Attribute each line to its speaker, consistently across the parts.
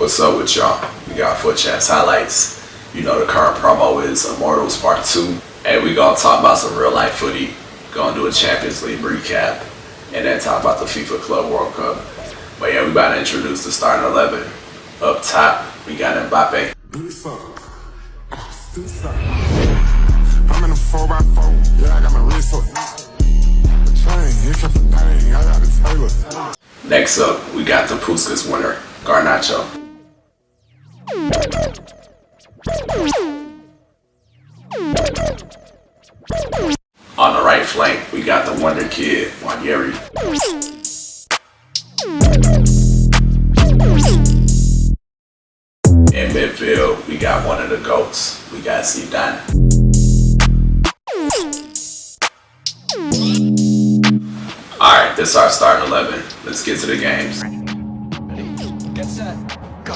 Speaker 1: What's up with y'all? We got Fut Champs highlights. You know the current promo is Immortals Part 2. And we gonna talk about some real life footy. Gonna do a Champions League recap. And then talk about the FIFA Club World Cup. But yeah, we about to introduce the starting 11. Up top, we got Mbappe.
Speaker 2: I'm in a 4x4. Yeah, I got my wrist up.
Speaker 1: Next up, we got the Puskas winner, Garnacho. On the right flank, we got the Wonder Kid, Wanyeri. In midfield, we got one of the GOATs. We got Zidane. Alright, this is our starting 11. Let's get to the games.
Speaker 3: Get set, go.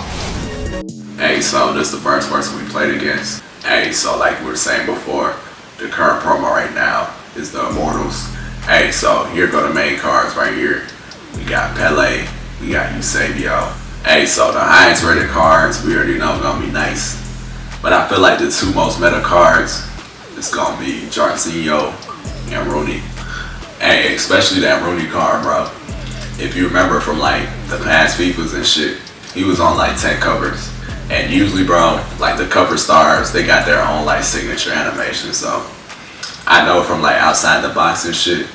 Speaker 1: Hey, so this is the first person we played against. Hey, so like we were saying before, the current promo right now is the Immortals. Hey, so here go the main cards right here. We got Pele, we got Eusebio. Hey, so the highest rated cards we already know gonna be nice. But I feel like the two most meta cards is gonna be Jarzinho and Rooney. Hey, especially that Rooney card, bro. If you remember from like the past FIFAs and shit, he was on like 10 covers. And usually, bro, like the cover stars, they got their own like signature animation. So I know from like outside the box and shit,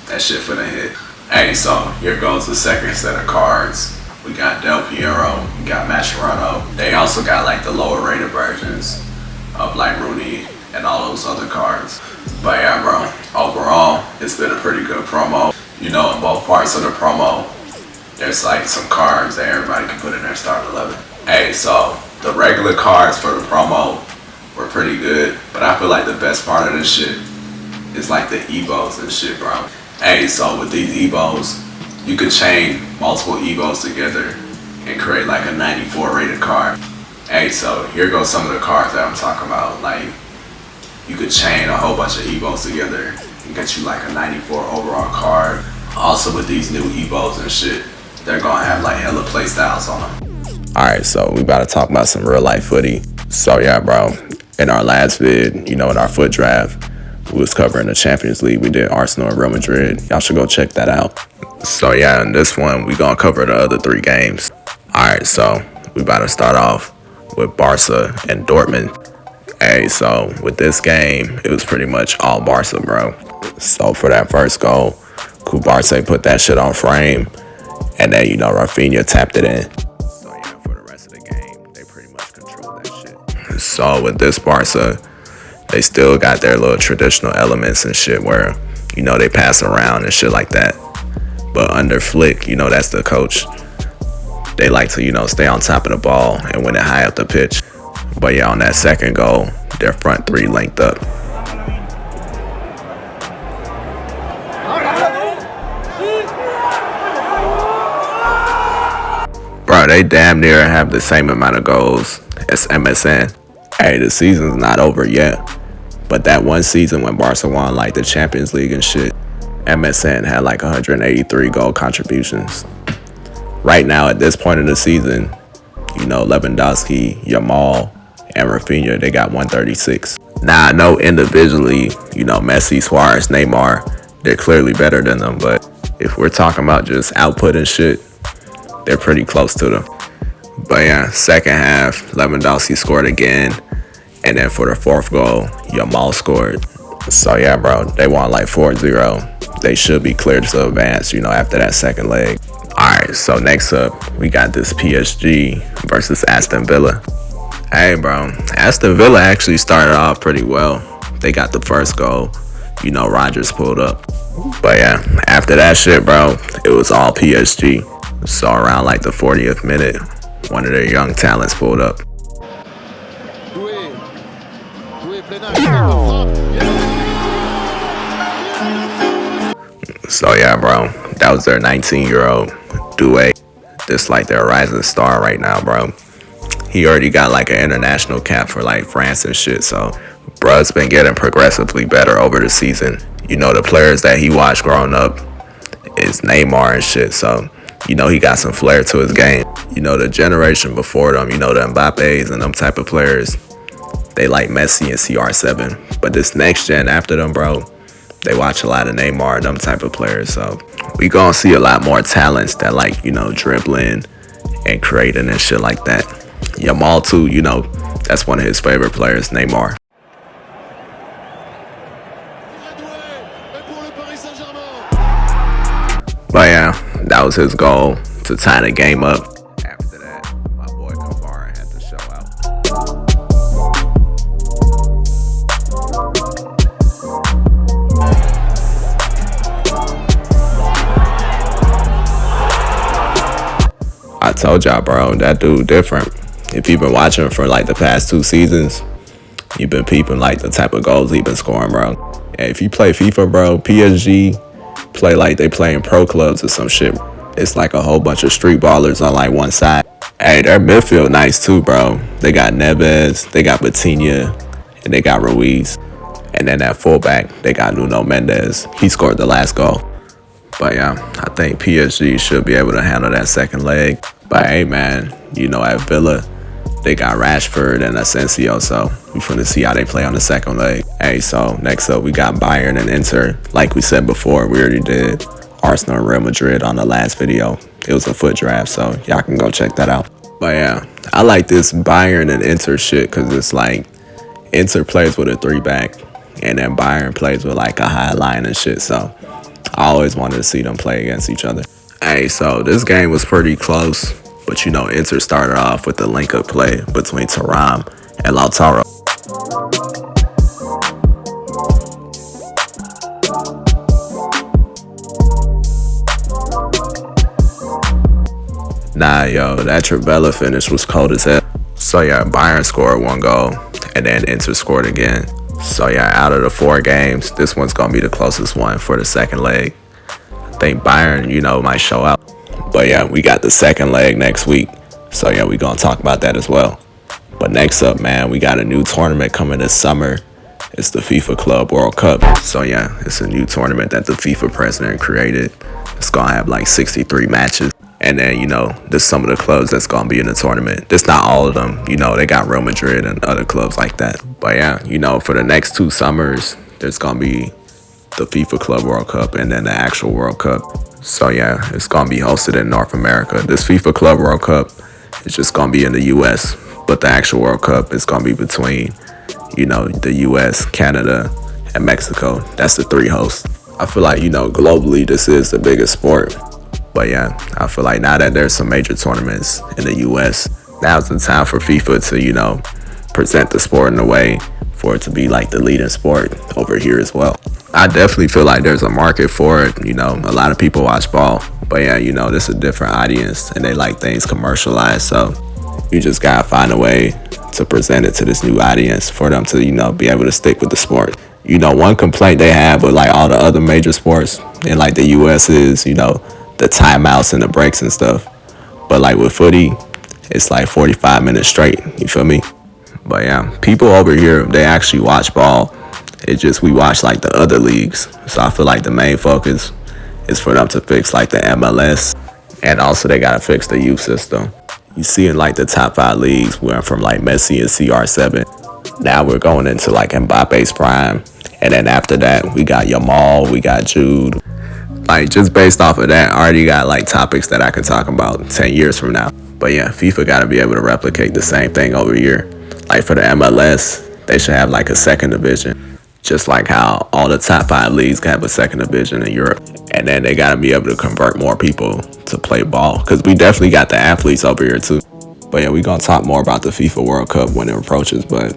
Speaker 1: that shit finna hit. Hey, so here goes the second set of cards. We got Del Piero, we got Mascherano. They also got like the lower rated versions of like Rooney and all those other cards. But yeah, bro, overall, it's been a pretty good promo. You know, in both parts of the promo, there's like some cards that everybody can put in their starting 11. Hey, so the regular cards for the promo were pretty good, but I feel like the best part of this shit is like the EVOs and shit, bro. Hey, so with these EVOs, you could chain multiple EVOs together and create like a 94 rated card. Hey, so here goes some of the cards that I'm talking about. Like, you could chain a whole bunch of EVOs together and get you like a 94 overall card. Also with these new EVOs and shit, they're gonna have like hella play styles on them. Alright, so we about to talk about some real life footy. So yeah, bro, in our last vid, you know, in our foot draft, we was covering the Champions League. We did Arsenal and Real Madrid. Y'all should go check that out. So yeah, in this one, we gonna cover the other 3 games. Alright, so we about to start off with Barca and Dortmund. Hey, so with this game, it was pretty much all Barca, bro. So for that first goal, Kubarce put that shit on frame, and then, you know, Rafinha tapped it in. So yeah, for the rest of the game, they pretty much controlled that shit. So with this Barca, they still got their little traditional elements and shit where, you know, they pass around and shit like that. But under Flick, you know, that's the coach, they like to, you know, stay on top of the ball and win it high up the pitch. But yeah, on that second goal, their front 3 linked up. Bro, they damn near have the same amount of goals as MSN. Hey, the season's not over yet. But that one season when Barca won like the Champions League and shit, MSN had like 183 goal contributions. Right now, at this point of the season, you know, Lewandowski, Yamal, and Rafinha, they got 136. Now, I know individually, you know, Messi, Suarez, Neymar, they're clearly better than them. But if we're talking about just output and shit, they're pretty close to them. But yeah, second half, Lewandowski scored again. And then for the 4th goal, Yamal scored. So yeah, bro, they won like 4-0. They should be cleared to advance, you know, after that second leg. Alright, so next up, we got this PSG versus Aston Villa. Hey, bro, Aston Villa actually started off pretty well. They got the first goal. You know, Rodgers pulled up. But yeah, after that shit, bro, it was all PSG. So around like the 40th minute, one of their young talents pulled up. So yeah, bro, that was their 19-year-old Doué. This like their rising star right now, bro. He already got like an international cap for like France and shit, so bruh's been getting progressively better over the season. You know, the players that he watched growing up is Neymar and shit, so You know, he got some flair to his game. You know, the generation before them, you know, the Mbappes and them type of players, they like Messi and CR7. But this next gen after them, bro, they watch a lot of Neymar and them type of players. So we gonna see a lot more talents that like, you know, dribbling and creating and shit like that. Yamal too, you know, that's one of his favorite players, Neymar. But yeah, that was his goal, to tie the game up. After that, my boy Compare had to show out. I told y'all, bro, that dude different. If you've been watching for like the past 2 seasons, you've been peeping like the type of goals he been scoring, bro. And if you play FIFA, bro, PSG play like they playing pro clubs or some shit. It's like a whole bunch of street ballers on like one side. Hey, their midfield nice too, bro. They got Neves, they got Batinha, and they got Ruiz. And then at fullback, they got Nuno Mendes. He scored the last goal. But yeah, I think PSG should be able to handle that second leg. But hey, man, you know, at Villa, they got Rashford and Asensio, so we finna see how they play on the second leg. Hey, so next up we got Bayern and Inter. Like we said before, we already did Arsenal and Real Madrid on the last video. It was a FUT draft, so y'all can go check that out. But yeah, I like this Bayern and Inter shit because it's like Inter plays with a 3-back and then Bayern plays with like a high line and shit, so I always wanted to see them play against each other. Hey, so this game was pretty close. But you know, Inter started off with the link-up play between Thuram and Lautaro. Nah, yo, that Trivela finish was cold as hell. So yeah, Bayern scored 1 goal, and then Inter scored again. So yeah, out of the 4 games, this one's gonna be the closest one for the second leg. I think Bayern, you know, might show out. But yeah, we got the second leg next week. So yeah, we gonna talk about that as well. But next up, man, we got a new tournament coming this summer. It's the FIFA Club World Cup. So yeah, it's a new tournament that the FIFA president created. It's gonna have like 63 matches. And then, you know, there's some of the clubs that's gonna be in the tournament. It's not all of them. You know, they got Real Madrid and other clubs like that. But yeah, you know, for the next 2 summers, there's gonna be the FIFA Club World Cup and then the actual World Cup. So yeah, it's gonna be hosted in North America. This FIFA Club World Cup is just gonna be in the US, but the actual World Cup is gonna be between, you know, the US, Canada, and Mexico. That's the 3 hosts. I feel like, you know, globally this is the biggest sport. But yeah, I feel like now that there's some major tournaments in the US, now's the time for FIFA to, you know, present the sport in a way for it to be like the leading sport over here as well. I definitely feel like there's a market for it. You know, a lot of people watch ball, but yeah, you know, this is a different audience and they like things commercialized. So you just gotta find a way to present it to this new audience for them to, you know, be able to stick with the sport. You know, one complaint they have with like all the other major sports in like the US is, you know, the timeouts and the breaks and stuff. But like with footy, it's like 45 minutes straight. You feel me? But yeah, people over here, they actually watch ball. It's just we watch like the other leagues. So I feel like the main focus is for them to fix like the MLS, and also they gotta fix the youth system. You see in like the top 5 leagues, we went from like Messi and CR7. Now we're going into like Mbappe's prime, and then after that we got Yamal, we got Jude. Like just based off of that, I already got like topics that I can talk about 10 years from now. But yeah, FIFA gotta be able to replicate the same thing over here. Like for the MLS, they should have like a second division, just like how all the top 5 leagues have a second division in Europe. And then they gotta be able to convert more people to play ball, because we definitely got the athletes over here too. But yeah, we gonna talk more about the FIFA World Cup when it approaches. But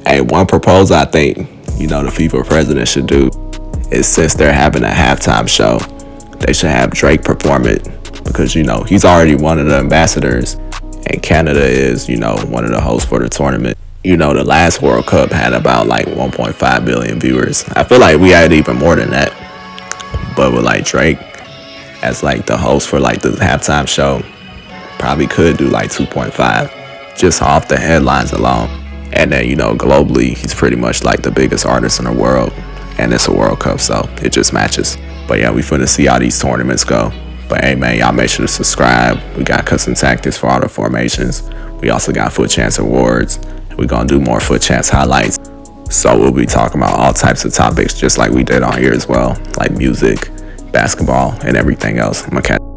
Speaker 1: hey, one proposal I think, you know, the FIFA president should do is, since they're having a halftime show, they should have Drake perform it, because, you know, he's already one of the ambassadors and Canada is, you know, one of the hosts for the tournament. You know, the last World Cup had about like 1.5 billion viewers. I feel like we had even more than that. But with like Drake as like the host for like the halftime show, probably could do like 2.5 just off the headlines alone. And then, you know, globally, he's pretty much like the biggest artist in the world. And it's a World Cup, so it just matches. But yeah, we finna see how these tournaments go. But hey man, y'all make sure to subscribe. We got custom tactics for all the formations. We also got Fut Champs awards. We're gonna do more Fut Champs highlights. So we'll be talking about all types of topics just like we did on here as well, like music, basketball, and everything else. I'm gonna catch